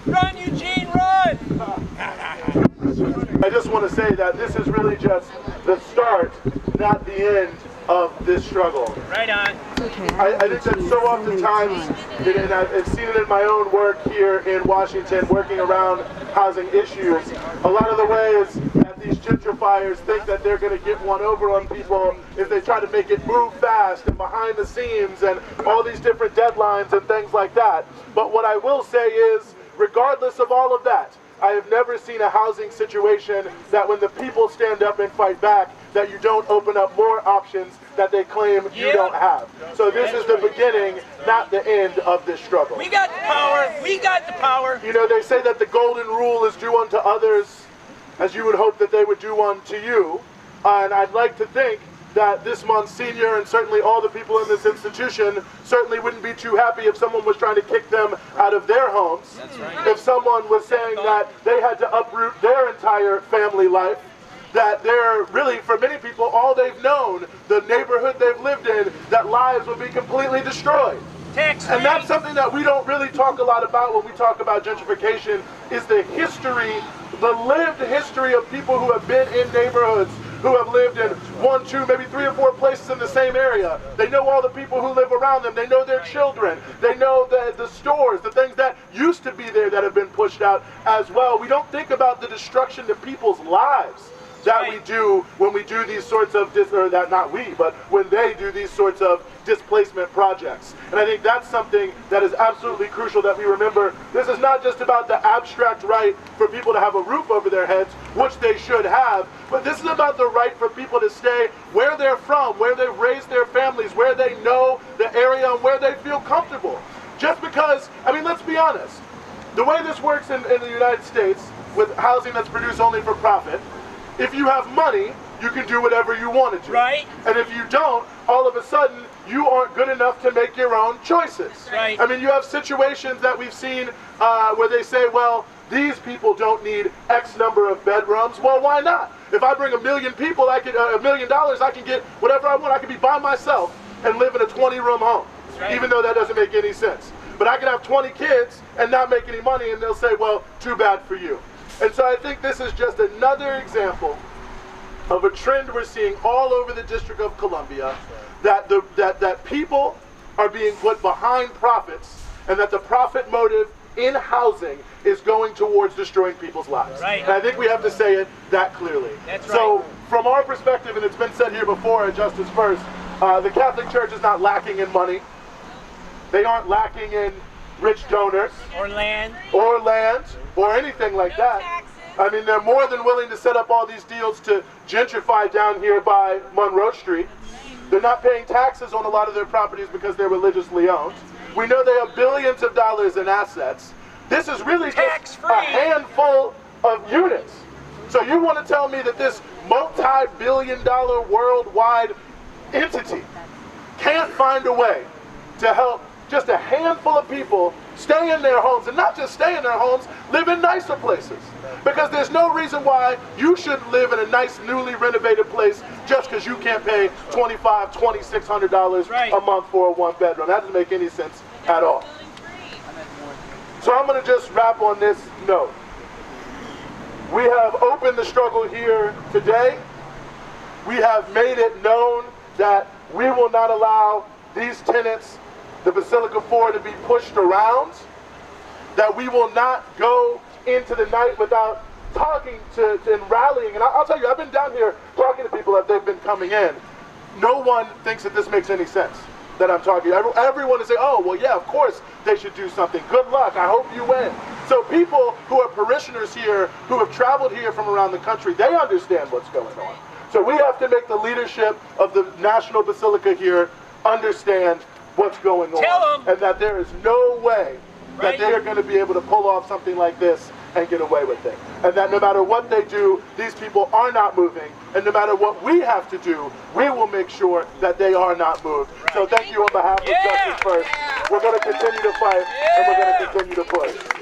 Run, Eugene, run! I just want to say that this is really just the start, not the end of this struggle. Right on. I think that so oftentimes, and I've seen it in my own work here in Washington, working around housing issues, a lot of the ways that these gentrifiers think that they're going to get one over on people is they try to make it move fast and behind the scenes and all these different deadlines and things like that. But what I will say is, regardless of all of that, I have never seen a housing situation that when the people stand up and fight back, that you don't open up more options that they claim you don't have. So this is the beginning, not the end of this struggle. We got the power. We got the power. You know, they say that the golden rule is do unto others as you would hope that they would do unto you. And I'd like to think that this Monsignor and certainly all the people in this institution certainly wouldn't be too happy if someone was trying to kick them out of their homes. That's right. If someone was saying that they had to uproot their entire family life, that they're really, for many people, all they've known, the neighborhood they've lived in, that lives would be completely destroyed. And that's something that we don't really talk a lot about when we talk about gentrification, is the history, the lived history of people who have been in neighborhoods, who have lived in 1, 2, maybe 3 or 4 places in the same area. They know all the people who live around them. They know their children. They know the stores, the things that used to be there that have been pushed out as well. We don't think about the destruction to people's lives that we do when we do these sorts of, when they do these sorts of displacement projects. And I think that's something that is absolutely crucial that we remember. This is not just about the abstract right for people to have a roof over their heads, which they should have, but this is about the right for people to stay where they're from, where they've raised their families, where they know the area and where they feel comfortable. Just because, I mean, let's be honest, the way this works in the United States with housing that's produced only for profit, if you have money, you can do whatever you want to do. Right. And if you don't, all of a sudden, you aren't good enough to make your own choices. Right. I mean, you have situations that we've seen where they say, well, these people don't need X number of bedrooms. Well, why not? If I bring 1 million people, $1 million, I can get whatever I want. I can be by myself and live in a 20-room home, even though that doesn't make any sense. But I can have 20 kids and not make any money, and they'll say, well, too bad for you. And so I think this is just another example of a trend we're seeing all over the District of Columbia, that people are being put behind profits, and that the profit motive in housing is going towards destroying people's lives. Right. And I think we have to say it that clearly. That's so right. From our perspective, and it's been said here before at Justice First, the Catholic Church is not lacking in money. They aren't lacking in rich donors. Or land. Or anything like that. Taxes. I mean, they're more than willing to set up all these deals to gentrify down here by Monroe Street. They're not paying taxes on a lot of their properties because they're religiously owned. We know they have billions of dollars in assets. This is really just a handful of units. So you want to tell me that this multi-billion-dollar worldwide entity can't find a way to help just a handful of people stay in their homes, and not just stay in their homes, live in nicer places. Because there's no reason why you shouldn't live in a nice, newly renovated place just because you can't pay $2,500, $2,600 a month for a 1-bedroom. That doesn't make any sense at all. So I'm going to just wrap on this note. We have opened the struggle here today. We have made it known that we will not allow these tenants, the Basilica 4, to be pushed around, that we will not go into the night without talking and rallying. And I'll tell you, I've been down here talking to people as they've been coming in. No one thinks that this makes any sense that I'm talking. Everyone is saying, oh, well, yeah, of course they should do something. Good luck. I hope you win. So people who are parishioners here, who have traveled here from around the country, they understand what's going on. So we have to make the leadership of the National Basilica here understand what's going on, and that there is no way that they are going to be able to pull off something like this and get away with it. And that no matter what they do, these people are not moving, and no matter what we have to do, we will make sure that they are not moved. So thank you on behalf of Justice First. We're going to continue to fight, and we're going to continue to push.